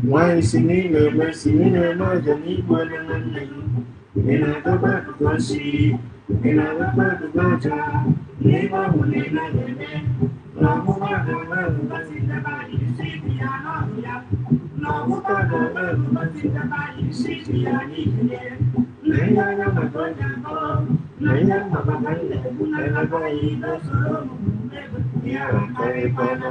Why is in the mercy in the margin, in a double to see, in a double to go to, never will in a day. No more but in the body, see me, I know ya. No more but in the body, see me, I need you. Naya, my brother, Naya, my brother, Naya, that's wrong. Yeah, I can't.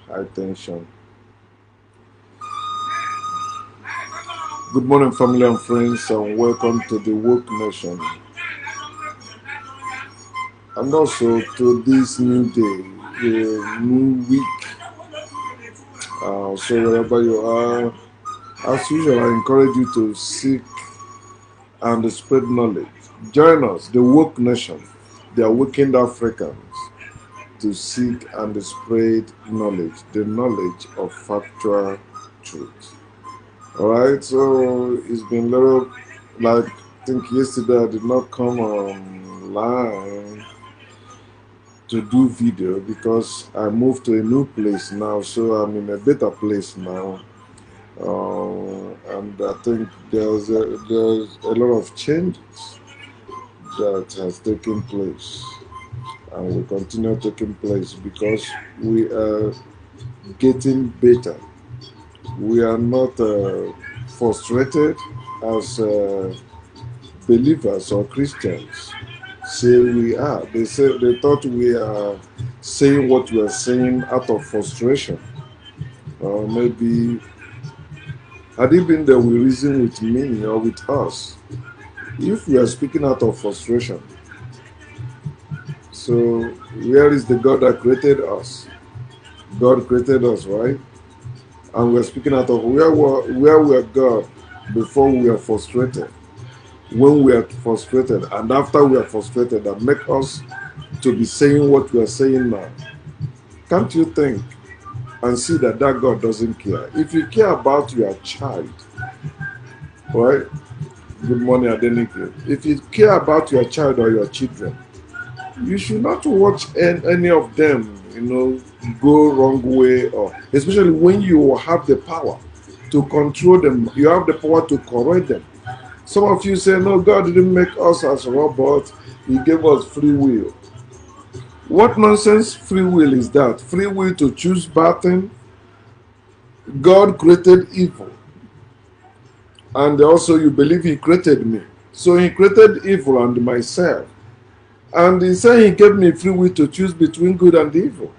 High tension. Good morning, family and friends, and welcome to the Woke Nation. And also to this new day, a new week. So wherever you are, as usual, I encourage you to seek and spread knowledge. Join us, the Woke Nation, the awakened Africans, to seek and spread knowledge, the knowledge of factual truth. Alright, so it's been a little, like, I think yesterday I did not come online to do video because I moved to a new place now, so I'm in a better place now. And I think there's a lot of changes that has taken place and will continue taking place because we are getting better. We are not frustrated as believers or Christians say we are. They thought we are saying what we are saying out of frustration. Or maybe had it been that we reason with me or with us, if we are speaking out of frustration, so where is the God that created us? God created us, right? And we're speaking out of where we are God before we are frustrated. When we are frustrated and after we are frustrated, that make us to be saying what we are saying now. Can't you think and see that God doesn't care? If you care about your child, right? Good morning, Adenike. If you care about your child or your children, you should not watch any of them, go wrong way, or especially when you have the power to control them, you have the power to correct them. Some of you say, no, God didn't make us as robots, He gave us free will. What nonsense free will is that? Free will to choose bad thing? God created evil. And also you believe He created me. So He created evil and myself. And He said He gave me free will to choose between good and evil.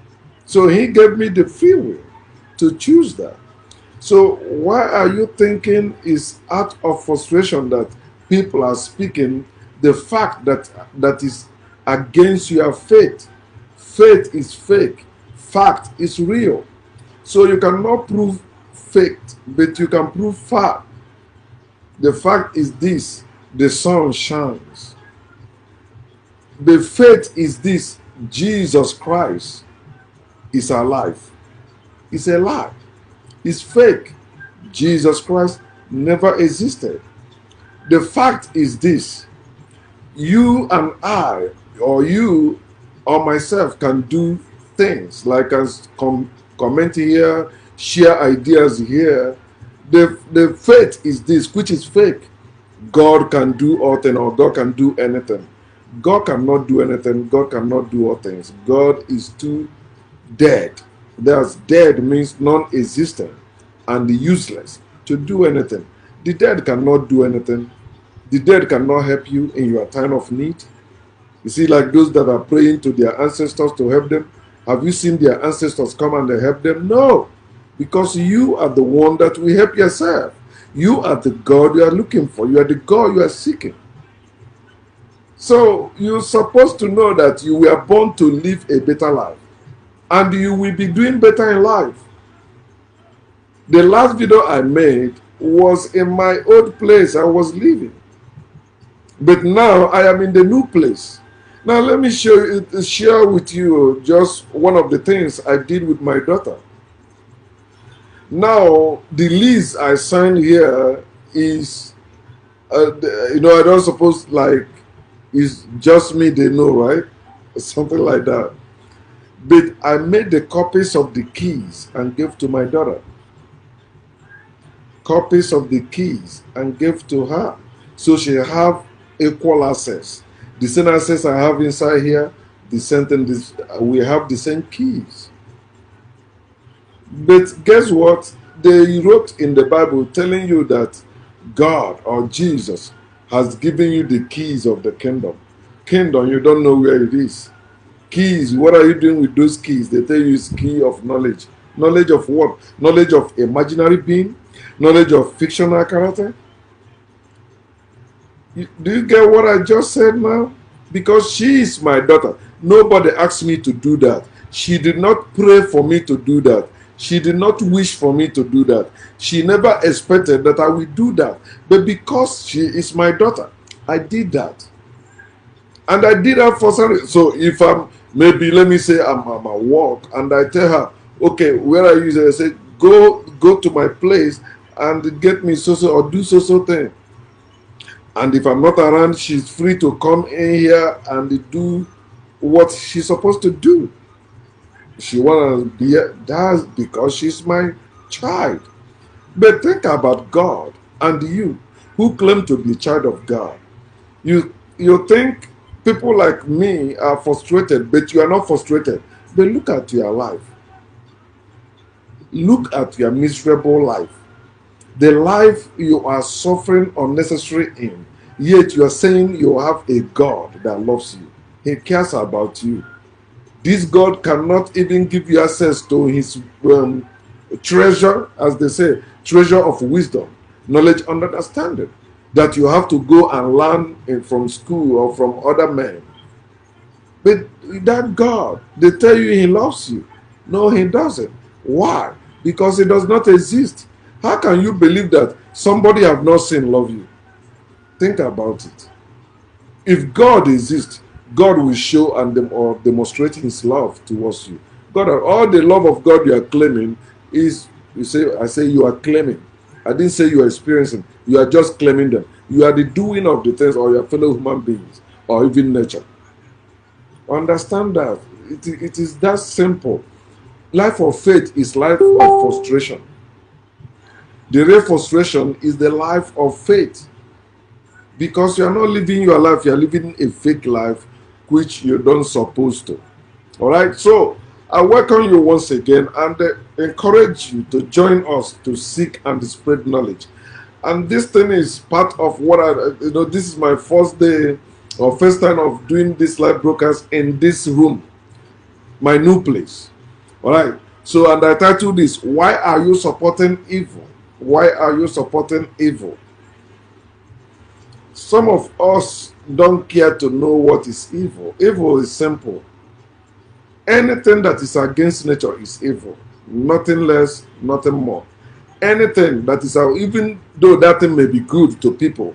So He gave me the free will to choose that. So why are you thinking it's out of frustration that people are speaking the fact that is against your faith? Faith is fake. Fact is real. So you cannot prove fake, but you can prove fact. The fact is this: the sun shines. The faith is this: Jesus Christ is alive. It's a lie. It's fake. Jesus Christ never existed. The fact is this: you and I, or you or myself, can do things like us comment here, share ideas here. The faith is this, which is fake. God can do all things, or God can do anything. God cannot do anything. God cannot do all things. God is too dead. Thus, dead means non-existent and useless to do anything. The dead cannot do anything. The dead cannot help you in your time of need. You see, like those that are praying to their ancestors to help them. Have you seen their ancestors come and they help them? No, because you are the one that will help yourself. You are the God you are looking for. You are the God you are seeking. So you're supposed to know that you were born to live a better life, and you will be doing better in life. The last video I made was in my old place I was living, but now I am in the new place. Now let me share with you just one of the things I did with my daughter. Now the lease I signed here is, I don't suppose like it's just me, they know, right? Something like that. But I made the copies of the keys and gave to my daughter. Copies of the keys and gave to her, so she have equal access. The same access I have inside here, the same thing, we have the same keys. But guess what? They wrote in the Bible telling you that God or Jesus has given you the keys of the kingdom. Kingdom, you don't know where it is. Keys, what are you doing with those keys? They tell you it's key of knowledge. Knowledge of what? Knowledge of imaginary being? Knowledge of fictional character? Do you get what I just said now? Because she is my daughter. Nobody asked me to do that. She did not pray for me to do that. She did not wish for me to do that. She never expected that I would do that. But because she is my daughter, I did that. And I did that for some reason. So if I'm, maybe let me say I'm at work and I tell her, okay, where are you? I say, go to my place and get me so or do so thing. And if I'm not around, she's free to come in here and do what she's supposed to do. She wanna be here, that's because she's my child. But think about God and you, who claim to be a child of God. You think people like me are frustrated, but you are not frustrated. But look at your life. Look at your miserable life. The life you are suffering unnecessary in. Yet you are saying you have a God that loves you. He cares about you. This God cannot even give you access to his treasure, as they say, treasure of wisdom, knowledge and understanding, that you have to go and learn from school or from other men. But that God, they tell you he loves you. No, he doesn't. Why? Because he does not exist. How can you believe that somebody have not seen love you? Think about it. If God exists, God will show and or demonstrate his love towards you. God, all the love of God you are claiming is, I say you are claiming. I didn't say you are experiencing. You are just claiming them. You are the doing of the things or your fellow human beings or even nature. Understand that. It is that simple. Life of faith is life of frustration. The real frustration is the life of faith. Because you are not living your life, you are living a fake life which you don't supposed to. All right, so I welcome you once again and encourage you to join us to seek and spread knowledge. And this thing is part of what this is my first day or first time of doing this live broadcast in this room, my new place. All right, so and I titled this, Why Are You Supporting Evil? Why are you supporting evil? Some of us don't care to know what is evil. Evil is simple. Anything that is against nature is evil. Nothing less, nothing more. Anything that is, even though that thing may be good to people,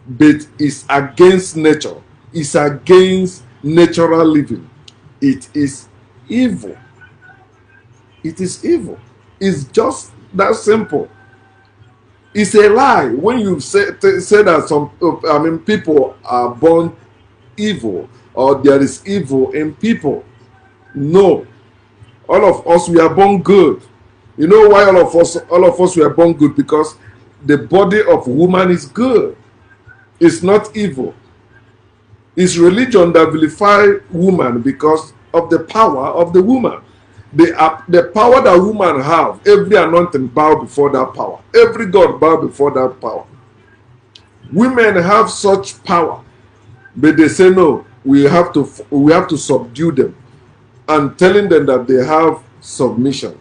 but is against nature, is against natural living, it is evil. It is evil. It's just that simple. It's a lie when you say that people are born evil or there is evil in people. No, all of us, we are born good. You know why all of us we are born good? Because the body of woman is good. It's not evil. It's religion that vilify woman because of the power of the woman. The power that woman have, every anointing bow before that power. Every God bow before that power. Women have such power, but they say no. We have to subdue them, and telling them that they have submission.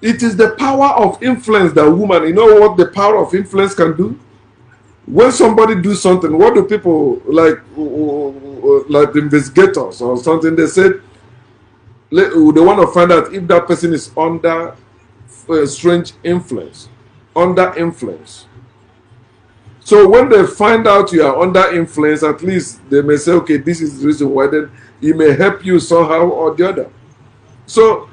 It is the power of influence that woman. You know what the power of influence can do? When somebody do something, what do people like investigators or something? They said they want to find out if that person is under strange influence, under influence. So when they find out you are under influence, at least they may say, okay, this is the reason why. Then it may help you somehow or the other. So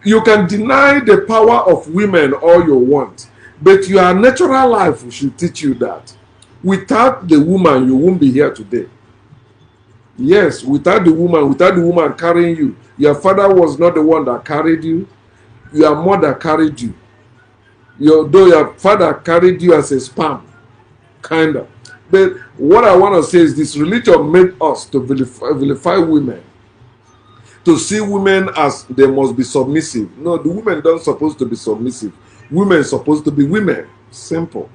you can deny the power of women all you want, but your natural life should teach you that. Without the woman, you won't be here today. Yes, without the woman carrying you. Your father was not the one that carried you. Your mother carried you. Though your father carried you as a sperm, kind of. But what I want to say is this: religion made us to vilify women, to see women as they must be submissive. No, the women don't supposed to be submissive. Women are supposed to be women. Simple.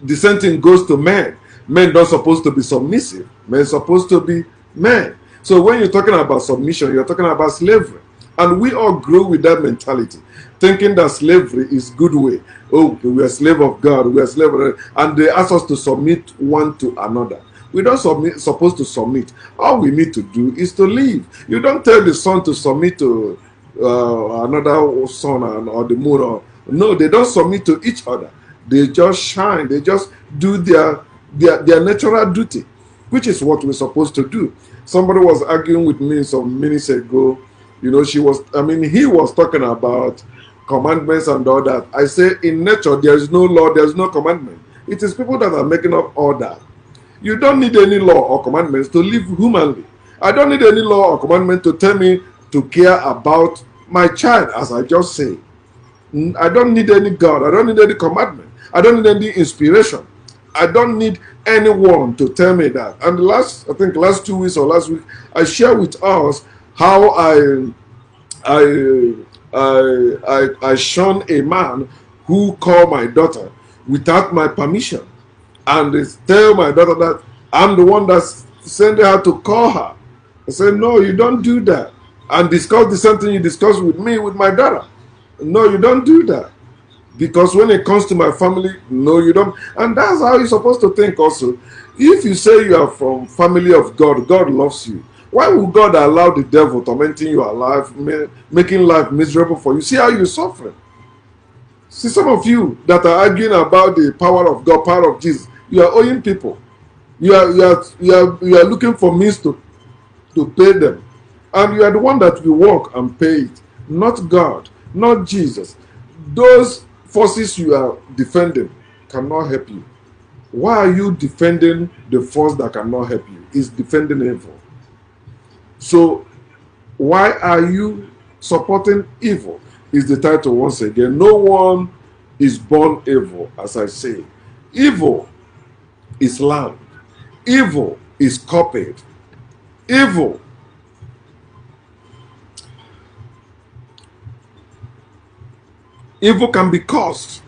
The same thing goes to men. Men don't supposed to be submissive. Men are supposed to be men. So when you're talking about submission, you're talking about slavery. And we all grew with that mentality, thinking that slavery is good way. Oh, we are slave of God, we are slave of, and they ask us to submit one to another. We don't supposed to submit. All we need to do is to live. You don't tell the sun to submit to another sun or the moon. No, they don't submit to each other. They just shine. They just do their natural duty, which is what we're supposed to do. Somebody was arguing with me some minutes ago. You know, he was talking about commandments and all that. I say in nature, there is no law, there is no commandment. It is people that are making up all that. You don't need any law or commandments to live humanly. I don't need any law or commandment to tell me to care about my child, as I just say. I don't need any God. I don't need any commandment. I don't need any inspiration. I don't need anyone to tell me that. And last 2 weeks or last week, I shared with us how I shunned a man who called my daughter without my permission, and they tell my daughter that I'm the one that sent her to call her. I said, no, you don't do that. And discuss the same thing you discussed with me with my daughter. No, you don't do that. Because when it comes to my family, no, you don't. And that's how you're supposed to think also. If you say you are from family of God, God loves you. Why would God allow the devil tormenting your life, making life miserable for you? See how you're suffering. See, some of you that are arguing about the power of God, power of Jesus, you are owing people. You are looking for means to pay them. And you are the one that will work and pay it. Not God, not Jesus. Those forces you are defending cannot help you. Why are you defending the force that cannot help you? It's defending evil. So why are you supporting evil? Is the title once again. No one is born evil, as I say. Evil is learned. Evil is copied. Evil can be caused.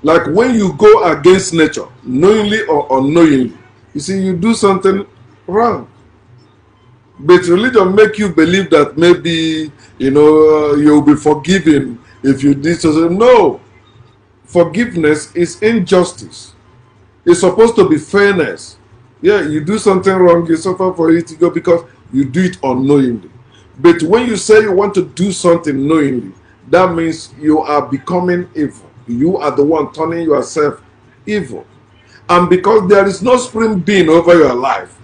Like when you go against nature, knowingly or unknowingly. You see, you do something wrong. But religion make you believe that maybe, you'll be forgiven if you did something. No. Forgiveness is injustice. It's supposed to be fairness. Yeah, you do something wrong, you suffer for it to go because you do it unknowingly. But when you say you want to do something knowingly, that means you are becoming evil. You are the one turning yourself evil. And because there is no supreme being over your life,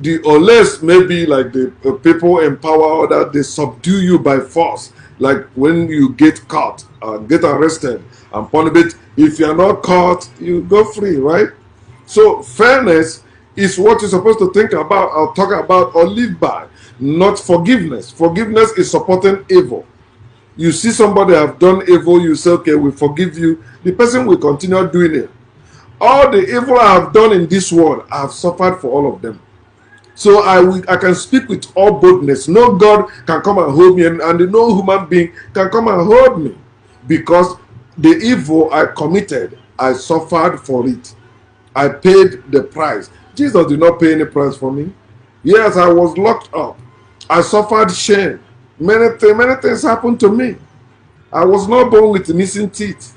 unless maybe like the people in power that they subdue you by force, like when you get caught, get arrested, and punished. If you are not caught, you go free, right? So fairness is what you're supposed to think about or talk about or live by, not forgiveness. Forgiveness is supporting evil. You see somebody have done evil, you say, okay, we forgive you. The person will continue doing it. All the evil I have done in this world, I have suffered for all of them. So I can speak with all boldness. No God can come and hold me, and no human being can come and hold me. Because the evil I committed, I suffered for it. I paid the price. Jesus did not pay any price for me. Yes, I was locked up. I suffered shame. Many things happened to me. I was not born with missing teeth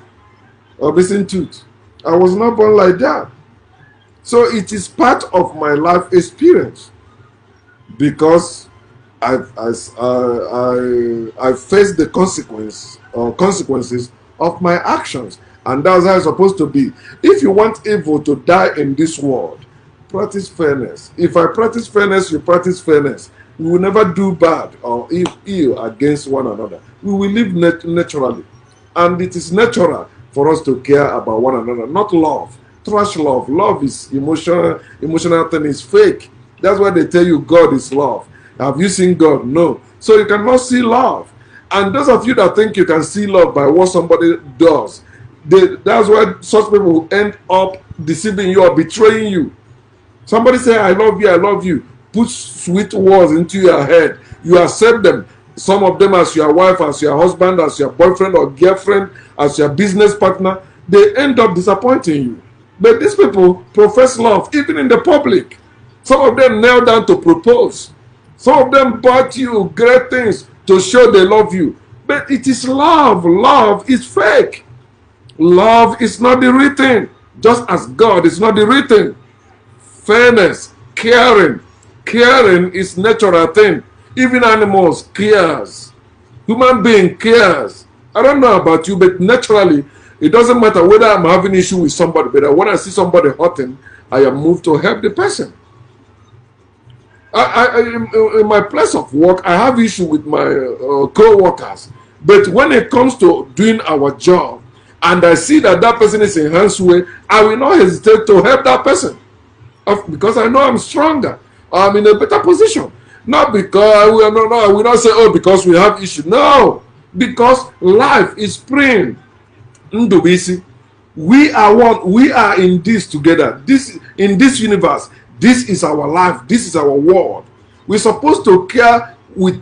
or missing tooth. I was not born like that. So it is part of my life experience, because I faced the consequences of my actions, and that's how it's supposed to be. If you want evil to die in this world, practice fairness. If I practice fairness, you practice fairness. We will never do bad or ill against one another. We will live naturally, and it is natural for us to care about one another, not love. Trash love. Love is emotional thing, is fake. That's why they tell you God is love. Have you seen God? No. So you cannot see love. And those of you that think you can see love by what somebody does, that's why such people will end up deceiving you or betraying you. Somebody say, I love you, I love you. Put sweet words into your head. You accept them. Some of them as your wife, as your husband, as your boyfriend or girlfriend, as your business partner. They end up disappointing you. But these people profess love, even in the public. Some of them kneel down to propose. Some of them bought you great things to show they love you. But it is love. Love is fake. Love is not the written. Just as God is not the written. Fairness, caring. Caring is natural thing. Even animals cares. Human being cares. I don't know about you, but naturally, it doesn't matter whether I'm having issue with somebody, but when I see somebody hurting, I am moved to help the person. In my place of work, I have issue with my co-workers. But when it comes to doing our job, and I see that that person is in harm's way, I will not hesitate to help that person. Because I know I'm stronger. I'm in a better position. Not because I will not say, oh, because we have issue. No. Because life is praying. We are one. We are in this together. In this universe. This is our life. This is our world. We're supposed to care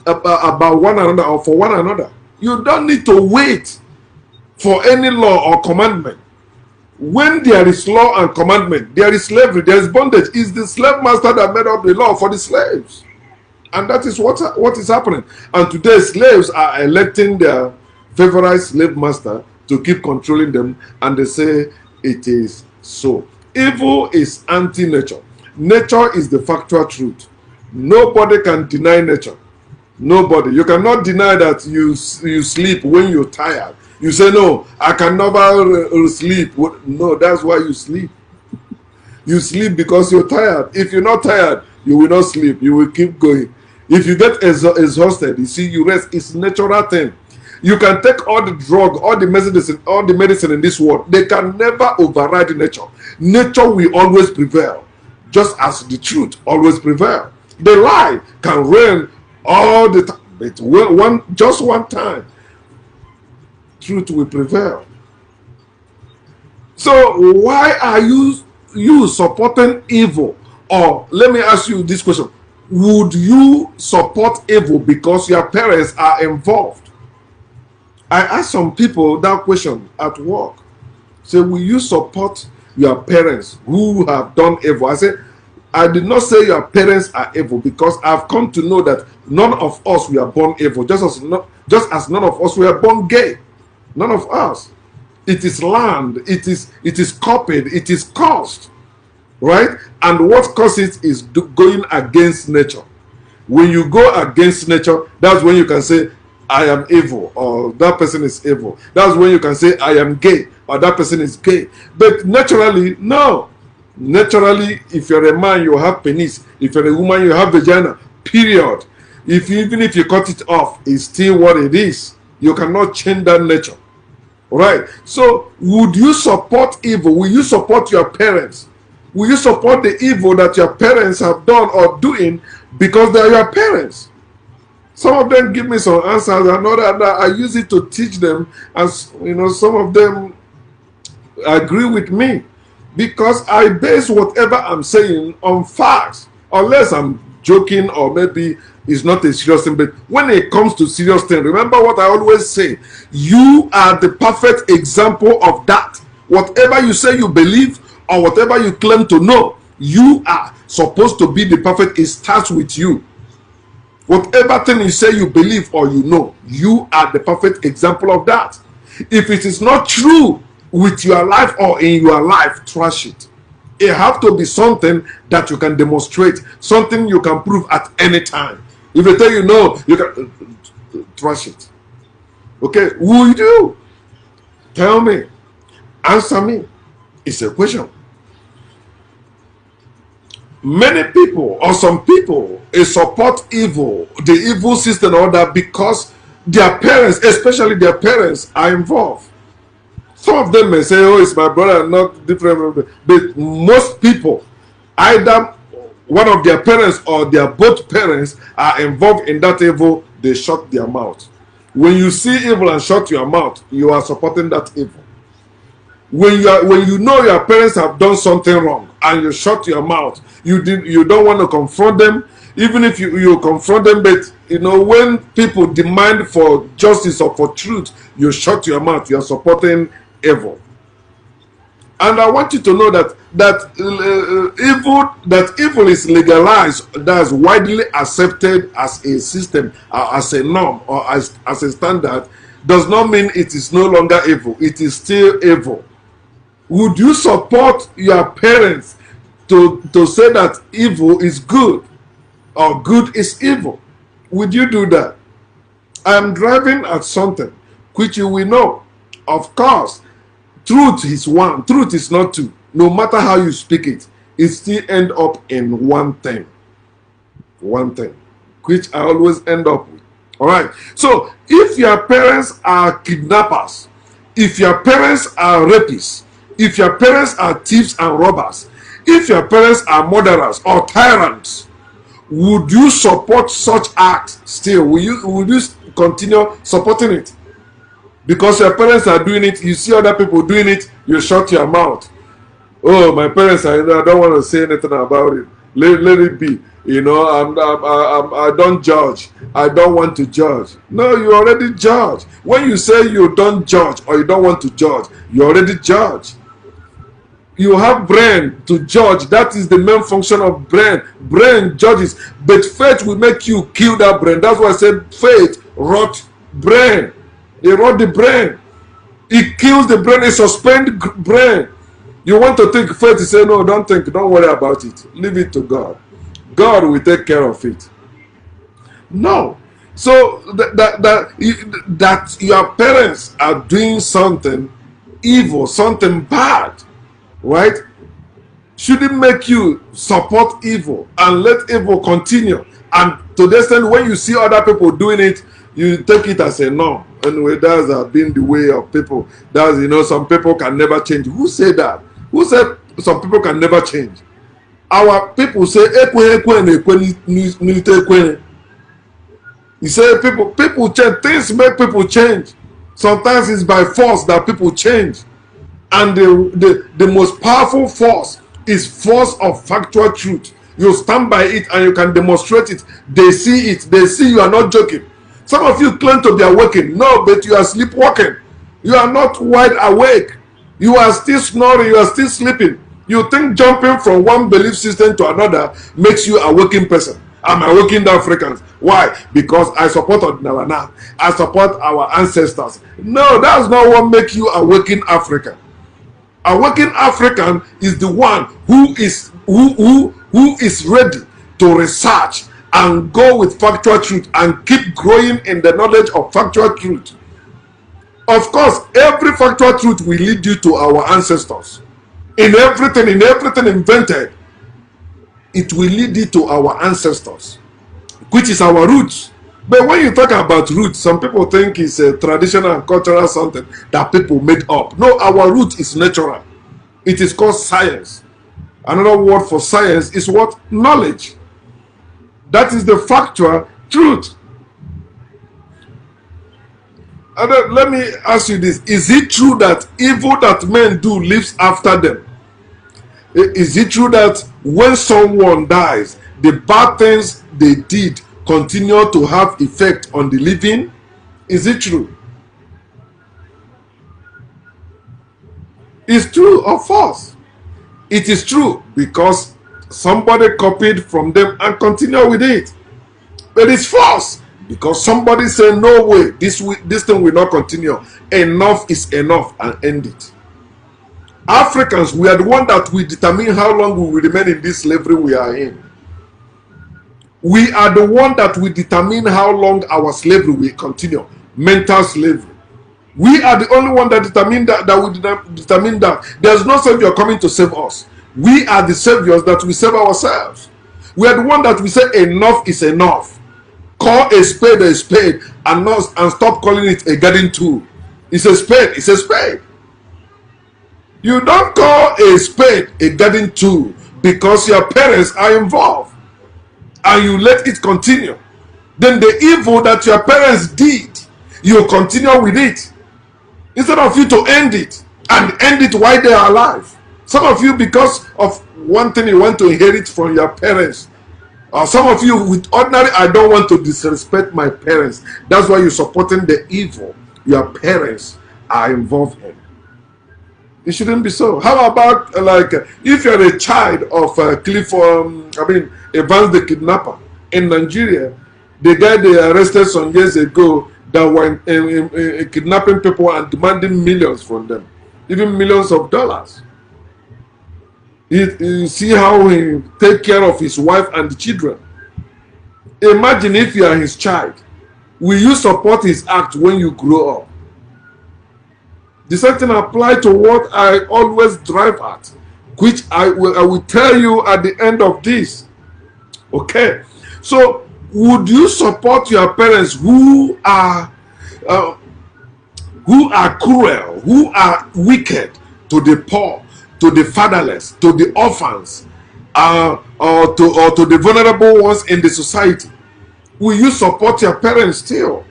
about one another or for one another. You don't need to wait for any law or commandment. When there is law and commandment, there is slavery, there is bondage. It's the slave master that made up the law for the slaves. And that is what is happening. And today slaves are electing their favorite slave master to keep controlling them, and they say it is so. Evil is anti-nature. Nature is the factual truth. Nobody can deny nature. Nobody. You cannot deny that you sleep when you're tired. You say, no, I can never sleep. No, that's why you sleep. You sleep because you're tired. If you're not tired, you will not sleep. You will keep going. If you get exhausted, you see, you rest. It's a natural thing. You can take all the drug, all the medicine in this world. They can never override nature. Nature will always prevail, just as the truth always prevail. The lie can reign all the time, but just one time, truth will prevail. So why are you supporting evil? Or let me ask you this question: would you support evil because your parents are involved? I asked some people that question at work. Say, will you support your parents who have done evil? I said, I did not say your parents are evil, because I've come to know that none of us were born evil, just as none of us were born gay. None of us. It is learned, it is copied, it is caused, right? And what causes it is going against nature. When you go against nature, that's when you can say, I am evil, or that person is evil. That's when you can say, I am gay, or that person is gay. But naturally, no. Naturally, if you're a man, you have penis. If you're a woman, you have vagina. Period. Even if you cut it off, it's still what it is. You cannot change that nature. Right? So, would you support evil? Will you support your parents? Will you support the evil that your parents have done or doing because they are your parents? Some of them give me some answers, and other I use it to teach them. As you know, some of them agree with me because I base whatever I'm saying on facts, unless I'm joking or maybe it's not a serious thing. But when it comes to serious thing, remember what I always say: you are the perfect example of that. Whatever you say you believe or whatever you claim to know, you are supposed to be the perfect. It starts with you. Whatever thing you say you believe or you know, you are the perfect example of that. If it is not true with your life or in your life, trash it. It have to be something that you can demonstrate, something you can prove at any time. If they tell you no, you can trash it. Okay, would you? Tell me. Answer me. It's a question. Many people or some people support evil, the evil system or that because their parents, especially their parents, are involved. Some of them may say, oh, it's my brother, not different. But most people, either one of their parents or their both parents are involved in that evil, they shut their mouth. When you see evil and shut your mouth, you are supporting that evil. When you know your parents have done something wrong and you shut your mouth, you don't want to confront them, even if you confront them. But you know, when people demand for justice or for truth, you shut your mouth. You are supporting evil. And I want you to know that evil is legalized, that is widely accepted as a system, as a norm, or as a standard, does not mean it is no longer evil. It is still evil. Would you support your parents to say that evil is good or good is evil? Would you do that? I am driving at something which you will know. Of course, truth is one, truth is not two. No matter how you speak it, it still end up in one thing. One thing, which I always end up with. All right. So, if your parents are kidnappers, if your parents are rapists, if your parents are thieves and robbers, if your parents are murderers or tyrants, would you support such acts still? Would you continue supporting it? Because your parents are doing it, you see other people doing it, you shut your mouth. Oh, my parents, I don't want to say anything about it. Let it be. You know, I don't judge. I don't want to judge. No, you already judge. When you say you don't judge or you don't want to judge, you already judge. You have brain to judge. That is the main function of brain. Brain judges. But faith will make you kill that brain. That's why I said faith rot brain. It rot the brain. It kills the brain. It suspends brain. You want to think faith, you say, no, don't think. Don't worry about it. Leave it to God. God will take care of it. No. So that your parents are doing something evil, something bad, right, shouldn't make you support evil and let evil continue. And to the extent when you see other people doing it, you take it as a norm. Anyway, that's been the way of people. That's, you know, some people can never change. Who said that? Who said some people can never change? Our people say, you say people change. Things make people change. Sometimes it's by force that people change. And the most powerful force is force of factual truth. You stand by it and you can demonstrate it. They see it. They see you are not joking. Some of you claim to be awakened. No, but you are sleepwalking. You are not wide awake. You are still snoring. You are still sleeping. You think jumping from one belief system to another makes you a awakened person. I'm awakened Africans. Why? Because I support Odinarana. I support our ancestors. No, that's not what makes you awakened African. Awakened African is the one who is ready to research and go with factual truth and keep growing in the knowledge of factual truth. Of course, every factual truth will lead you to our ancestors. In everything invented, it will lead you to our ancestors, which is our roots. But when you talk about root, some people think it's a traditional and cultural something that people made up. No, our root is natural. It is called science. Another word for science is what? Knowledge. That is the factual truth. And then let me ask you this. Is it true that evil that men do lives after them? Is it true that when someone dies, the bad things they did continue to have effect on the living? Is it true? It's true or false? It is true because somebody copied from them and continue with it. But it's false because somebody said, no way, this thing will not continue. Enough is enough, and end it. Africans, we are the one that will determine how long we will remain in this slavery we are in. We are the one that will determine how long our slavery will continue. Mental slavery. We are the only one that determine that will determine that there's no savior coming to save us. We are the saviors that we save ourselves. We are the one that we say enough is enough. Call a spade, and stop calling it a garden tool. It's a spade. It's a spade. You don't call a spade a garden tool because your parents are involved and you let it continue. Then the evil that your parents did, you continue with it instead of you to end it and end it while they are alive. Some of you, because of one thing you want to inherit from your parents, or some of you with ordinary, I don't want to disrespect my parents. That's why you're supporting the evil your parents are involved in. It shouldn't be so. How about if you're a child of Evans the kidnapper in Nigeria, the guy they arrested some years ago that were kidnapping people and demanding millions from them, even millions of dollars. You see how he take care of his wife and the children. Imagine if you are his child. Will you support his act when you grow up? The same thing applies to what I always drive at, which I will tell you at the end of this. Okay, so would you support your parents who are cruel, who are wicked to the poor, to the fatherless, to the orphans, or to the vulnerable ones in the society? Will you support your parents still?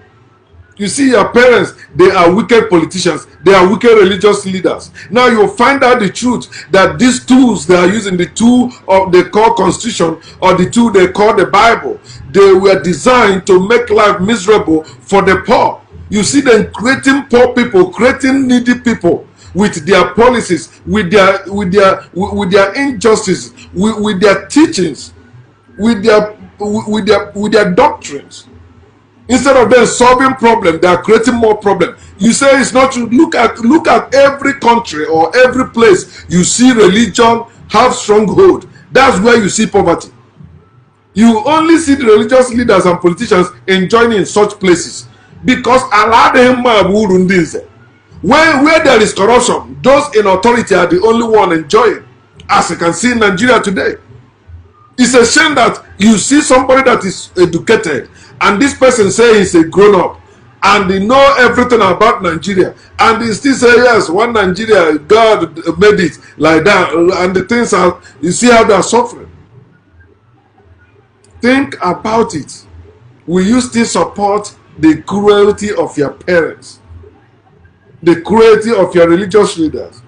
You see, your parents, they are wicked politicians. They are wicked religious leaders. Now you find out the truth that these tools they are using, the tool they call Constitution or the tool they call the Bible, they were designed to make life miserable for the poor. You see them creating poor people, creating needy people with their policies, with their injustice, with their teachings, with their doctrines. Instead of them solving problem, they are creating more problem. You say it's not true. Look at every country or every place you see religion have stronghold. That's where you see poverty. You only see the religious leaders and politicians enjoying in such places because Allah where there is corruption, those in authority are the only one enjoying. As you can see in Nigeria today, it's a shame that you see somebody that is educated and this person say he's a grown-up and they know everything about Nigeria and they still say yes, one Nigeria, God made it like that, and the things are, you see how they are suffering. Think about it. Will you still support the cruelty of your parents, the cruelty of your religious leaders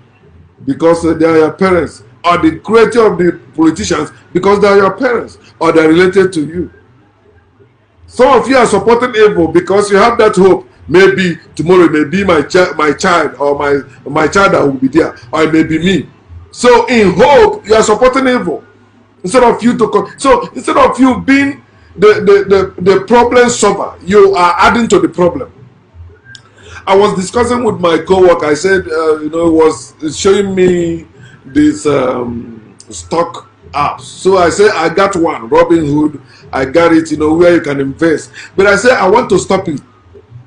because they are your parents, or the cruelty of the politicians because they are your parents or they are related to you? Some of you are supporting evil because you have that hope. Maybe tomorrow it may be my child or my child that will be there, or it may be me. So in hope, you are supporting evil instead of you instead of you being the problem solver, you are adding to the problem. I was discussing with my co-worker. I said, was showing me this stock apps. So I said, I got one, Robinhood. I got it, where you can invest. But I said, I want to stop it.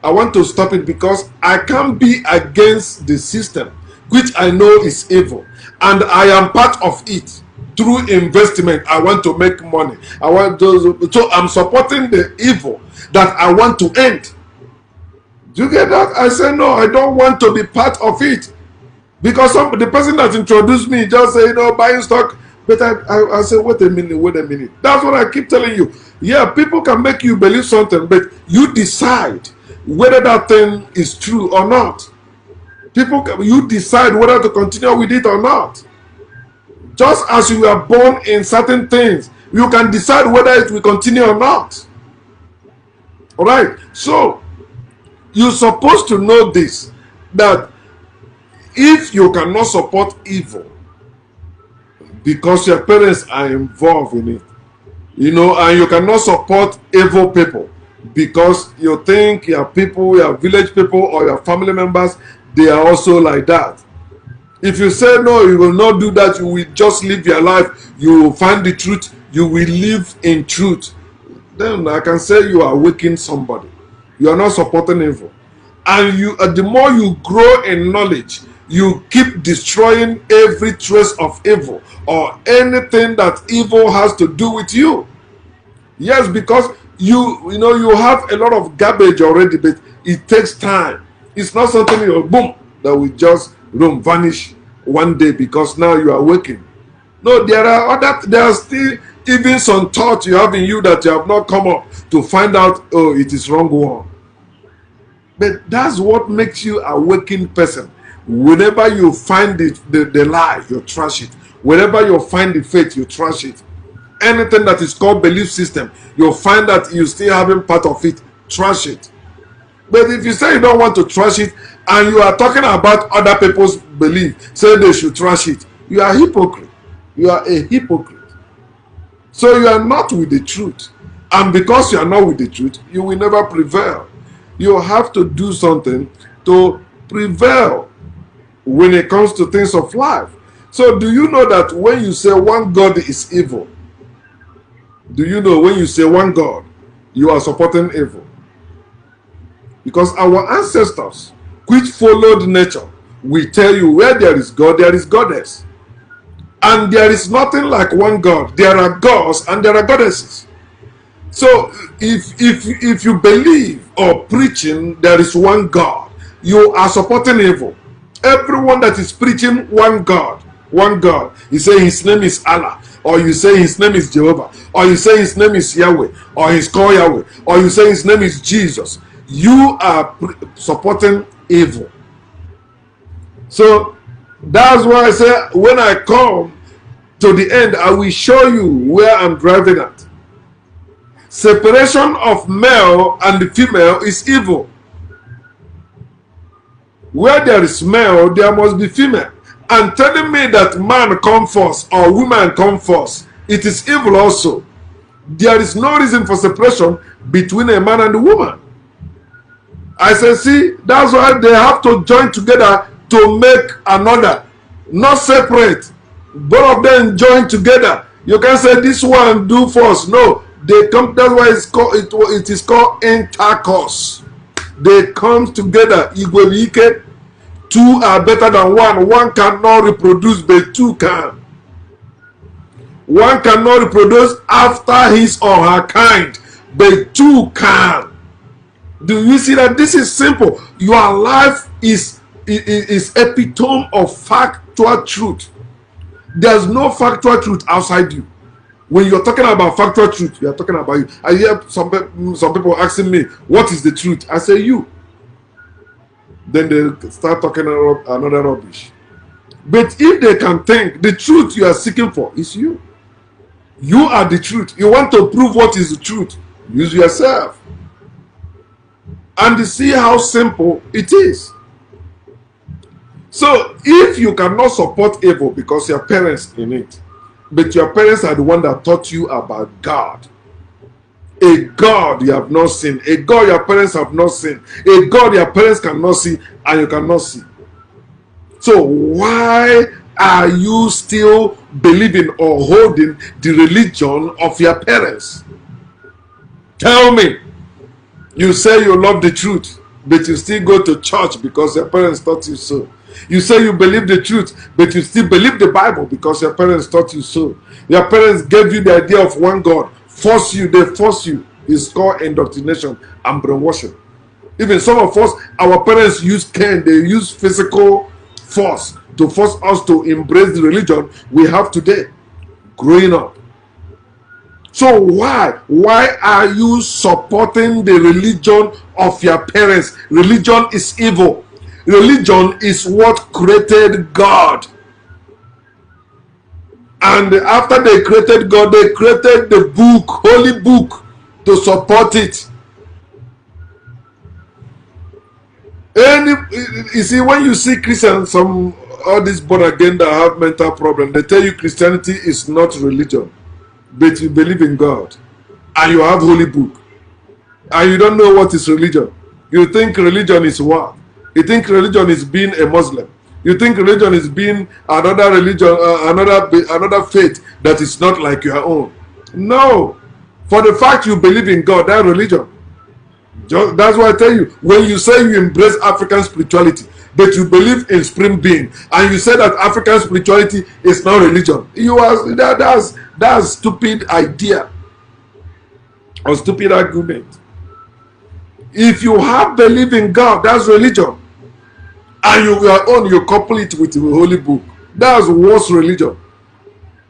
I want to stop it because I can't be against the system, which I know is evil. And I am part of it. through investment. I want to make money. I want to, so I'm supporting the evil that I want to end. Do you get that? I say no, I don't want to be part of it. Because the person that introduced me just say, buying stock. But I say, wait a minute. That's what I keep telling you. Yeah, people can make you believe something, but you decide whether that thing is true or not. You decide whether to continue with it or not. Just as you were born in certain things, you can decide whether it will continue or not. Alright, so you're supposed to know this, that if you cannot support evil because your parents are involved in it, and you cannot support evil people because you think your people, your village people, or your family members, they are also like that. If you say no, you will not do that, you will just live your life, you will find the truth, you will live in truth, then I can say you are awakening somebody. You are not supporting evil. And the more you grow in knowledge, you keep destroying every trace of evil or anything that evil has to do with you. Yes, because you have a lot of garbage already, but it takes time. It's not something boom that will just vanish one day because now you are waking. No, there are still even some thoughts you have in you that you have not come up to find out, it is wrong one. But that's what makes you a waking person. Whenever you find the lie, you trash it. Whenever you find the faith, you trash it. Anything that is called belief system, you'll find that you still having part of it, trash it. But if you say you don't want to trash it, and you are talking about other people's belief, say they should trash it, you are a hypocrite. You are a hypocrite. So you are not with the truth. And because you are not with the truth, you will never prevail. You have to do something to prevail when it comes to things of life. So do you know that when you say one God is evil, do you know when you say one God, you are supporting evil? Because our ancestors, which followed nature, will tell you where there is God, there is goddess. And there is nothing like one God. There are gods and there are goddesses. So if you believe or preaching there is one God, you are supporting evil. Everyone that is preaching one God, you say his name is Allah, or you say his name is Jehovah, or you say his name is Yahweh, or he's called Yahweh, or you say his name is Jesus, you are supporting evil. So that's why I say when I come to the end, I will show you where I'm driving at. Separation of male and the female is evil. Where there is male, there must be female. And telling me that man come first or woman come first, it is evil also. There is no reason for separation between a man and a woman. I say, see, that's why they have to join together to make another, not separate. Both of them join together. You can't say this one do first. No, they come. That's why it is called intercourse. They come together. Two are better than one. One cannot reproduce, but two can. One cannot reproduce after his or her kind, but two can. Do you see that? This is simple. Your life is epitome of factual truth. There's no factual truth outside you. When you're talking about factual truth, you're talking about you. I hear some people asking me, what is the truth? I say you. Then they start talking another rubbish. But if they can think, the truth you are seeking for is you. You are the truth. You want to prove what is the truth, use yourself. And see how simple it is. So if you cannot support evil because your parents in it, but your parents are the one that taught you about God, a God you have not seen, a God your parents have not seen, a God your parents cannot see and you cannot see. So why are you still believing or holding the religion of your parents? Tell me. You say you love the truth, but you still go to church because your parents taught you so. You say you believe the truth, but you still believe the Bible because your parents taught you so. Your parents gave you the idea of one God, they force you. It's called indoctrination and brainwashing. Even some of us, our parents use cane, they use physical force to force us to embrace the religion we have today, growing up. So why are you supporting the religion of your parents? Religion is evil. Religion is what created God. And after they created God, they created the book, holy book, to support it. You see, when you see Christians, all these born again that have mental problems, they tell you Christianity is not religion, but you believe in God, and you have holy book, and you don't know what is religion. You think religion is what? You think religion is being a Muslim. You think religion is being another religion, another faith that is not like your own. No, for the fact you believe in God, that religion. That's why I tell you, when you say you embrace African spirituality, but you believe in spring being, and you say that African spirituality is not religion, that's stupid idea or stupid argument. If you have belief in God, that's religion, and you couple it with the holy book, that's worse religion.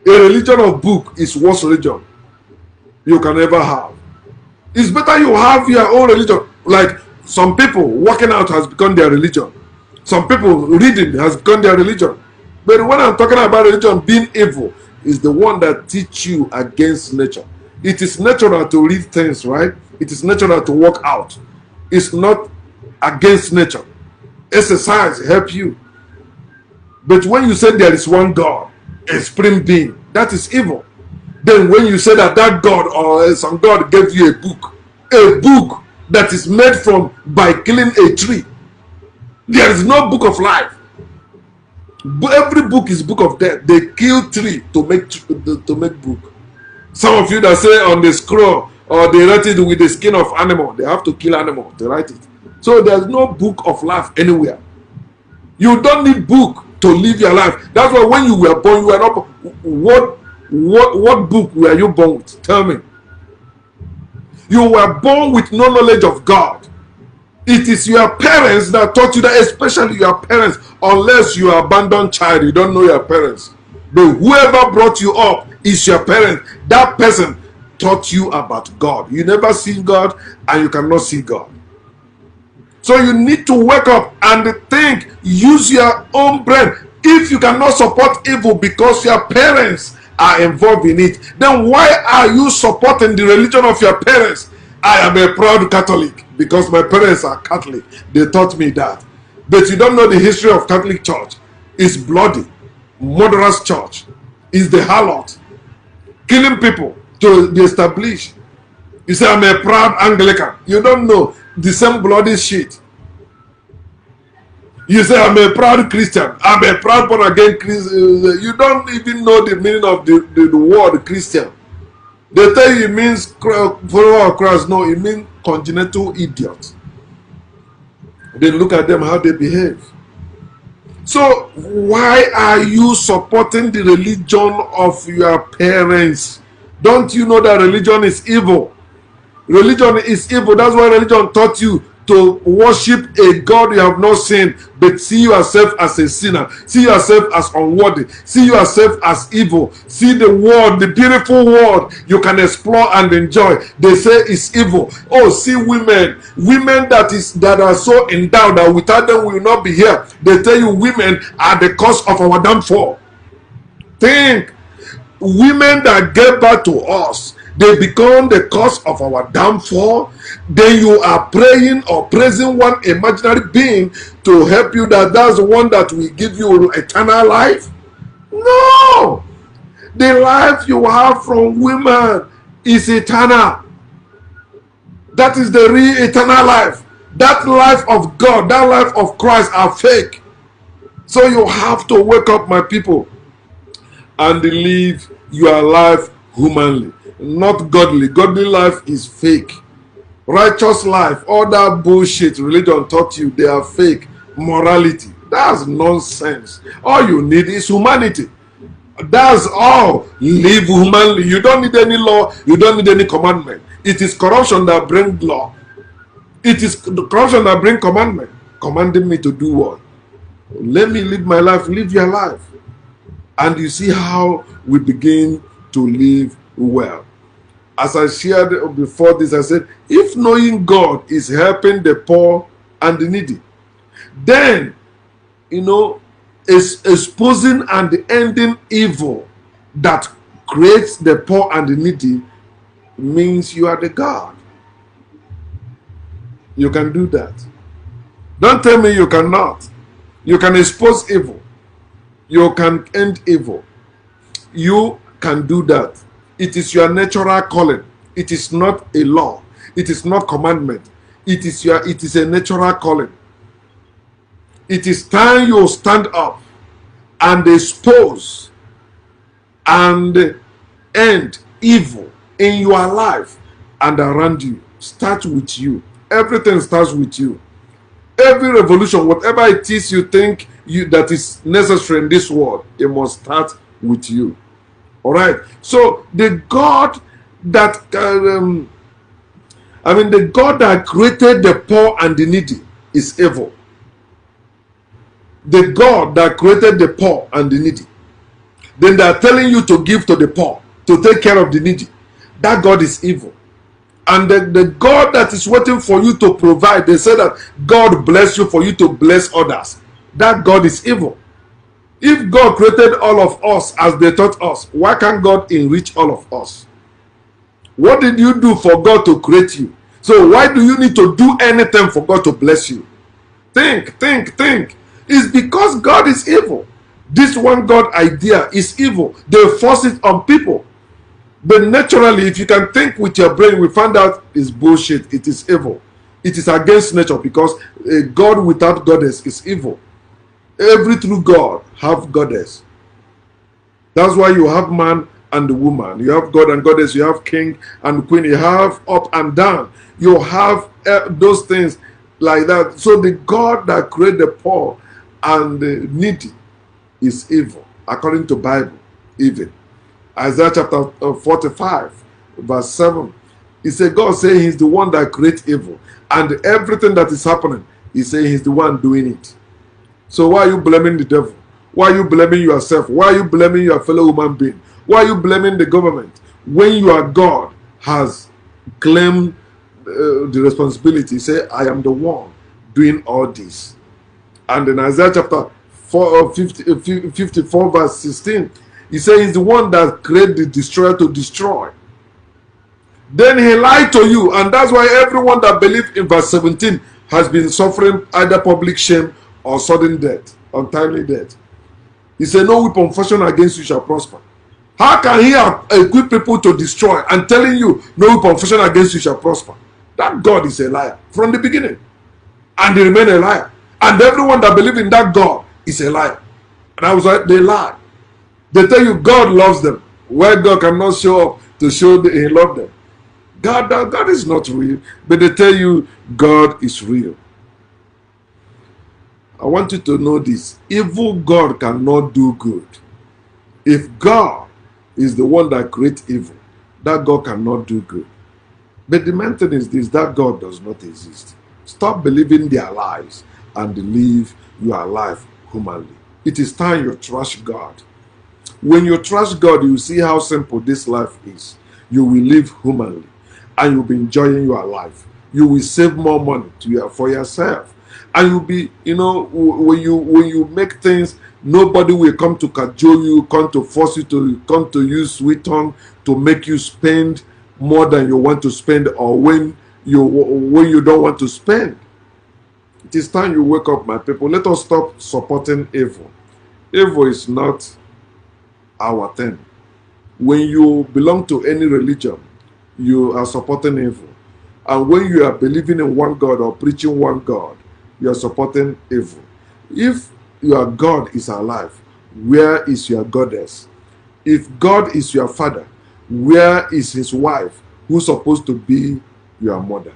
A religion of book is worse religion you can ever have. It's better you have your own religion. Like some people, working out has become their religion. Some people, reading has become their religion. But when I'm talking about religion being evil, is the one that teach you against nature. It is natural to read things, right? It is natural to work out. It's not against nature. Exercise help you. But when you say there is one God, a supreme being, that is evil. Then when you say that God or some God gave you a book that is made by killing a tree, there is no book of life. Every book is book of death. They kill tree to make book. Some of you that say on the scroll or they write it with the skin of animal, they have to kill animal to write it. So there's no book of life anywhere. You don't need book to live your life. That's why when you were born, you were not. What book were you born with? Tell me. You were born with no knowledge of God. It is your parents that taught you that, especially your parents, unless you are abandoned child, you don't know your parents. But whoever brought you up is your parent. That person taught you about God. You never see God and you cannot see God. So you need to wake up and think, use your own brain. If you cannot support evil because your parents are involved in it, then why are you supporting the religion of your parents? I am a proud Catholic because my parents are Catholic. They taught me that. But you don't know the history of Catholic Church. It's bloody, murderous church. It's the harlot, killing people to be established. You say, I'm a proud Anglican. You don't know the same bloody shit. You say, I'm a proud Christian. I'm a proud born again Christian. You don't even know the meaning of the word Christian. They tell you it means follower of Christ. No, it means congenital idiot. Then look at them, how they behave. So, why are you supporting the religion of your parents? Don't you know that religion is evil? Religion is evil. That's why religion taught you to worship a God you have not seen, but see yourself as a sinner, see yourself as unworthy, see yourself as evil, see the world, the beautiful world you can explore and enjoy. They say it's evil. Oh, see women that are so endowed that without them we will not be here. They tell you women are the cause of our downfall. Think, women that gave birth to us, they become the cause of our downfall. Then you are praying or praising one imaginary being to help you, that's the one that will give you eternal life. No, the life you have from women is eternal. That is the real eternal life. That life of God, that life of Christ are fake. So you have to wake up, my people, and live your life humanly, not godly. Godly life is fake. Righteous life, all that bullshit religion taught you, they are fake. Morality, That's nonsense. All you need is humanity. That's all. Live humanly. You don't need any law. You don't need any commandment. It is corruption that brings law. It is the corruption that brings commandment. Commanding me to do what? Let me live my life. Live your life. And you see how we begin to live well. As I shared before this, I said, if knowing God is helping the poor and the needy, then, is exposing and ending evil that creates the poor and the needy means you are the God. You can do that. Don't tell me you cannot. You can expose evil. You can end evil. You can do that. It is your natural calling. It is not a law. It is not commandment. It is a natural calling. It is time you stand up and expose and end evil in your life and around you. Start with you. Everything starts with you. Every revolution, whatever it is you think that is necessary in this world, it must start with you. All right. So the God that the God that created the poor and the needy is evil. The God that created the poor and the needy, then they are telling you to give to the poor, to take care of the needy. That God is evil. And the God that is waiting for you to provide, they say that God bless you for you to bless others. That God is evil. If God created all of us as they taught us, why can't God enrich all of us? What did you do for God to create you? So why do you need to do anything for God to bless you? Think. It's because God is evil. This one God idea is evil. They force it on people. But naturally, if you can think with your brain, we find out it's bullshit. It is evil. It is against nature, because a God without goddess is evil. Every true God have goddess. That's why you have man and woman. You have God and goddess. You have king and queen. You have up and down. You have those things like that. So the God that created the poor and the needy is evil, according to Bible, even. Isaiah chapter 45, verse 7. He said, God said he's the one that creates evil. And everything that is happening, he said he's the one doing it. So why are you blaming the devil? Why are you blaming yourself? Why are you blaming your fellow human being? Why are you blaming the government? When your God has claimed the responsibility, say, I am the one doing all this. And in Isaiah chapter 54, verse 16, he says he's the one that created the destroyer to destroy. Then he lied to you, and that's why everyone that believed in verse 17 has been suffering either public shame or sudden death, untimely death. He said, no weapon fashioned against you shall prosper. How can he equip people to destroy and telling you no weapon fashioned against you shall prosper? That God is a liar from the beginning, and he remain a liar. And everyone that believes in that God is a liar. And I was like, they lie. They tell you God loves them, where God cannot show up to show that he loves them. God is not real, but they tell you God is real. I want you to know this. Evil God cannot do good. If God is the one that creates evil, that God cannot do good. But the main thing is this, that God does not exist. Stop believing their lies and live your life humanly. It is time you trust God. When you trust God, you see how simple this life is. You will live humanly and you'll be enjoying your life. You will save more money for yourself. And you'll be, when you make things, nobody will come to cajole you, come to force you to come to use sweet tongue to make you spend more than you want to spend, or when you don't want to spend. It is time you wake up, my people. Let us stop supporting evil. Evil is not our thing. When you belong to any religion, you are supporting evil. And when you are believing in one God or preaching one God, you are supporting evil. If your God is alive, where is your goddess? If God is your father, where is his wife, who's supposed to be your mother?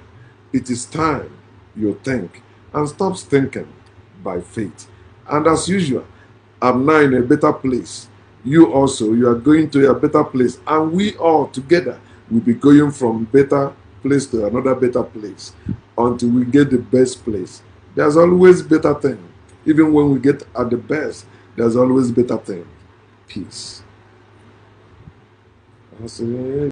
It is time you think and stop thinking by faith And as usual, I'm now in a better place. You also, you are going to a better place. And we all together will be going from better place to another better place until we get the best place. There's always better thing. Even when we get at the best, there's always better thing. Peace.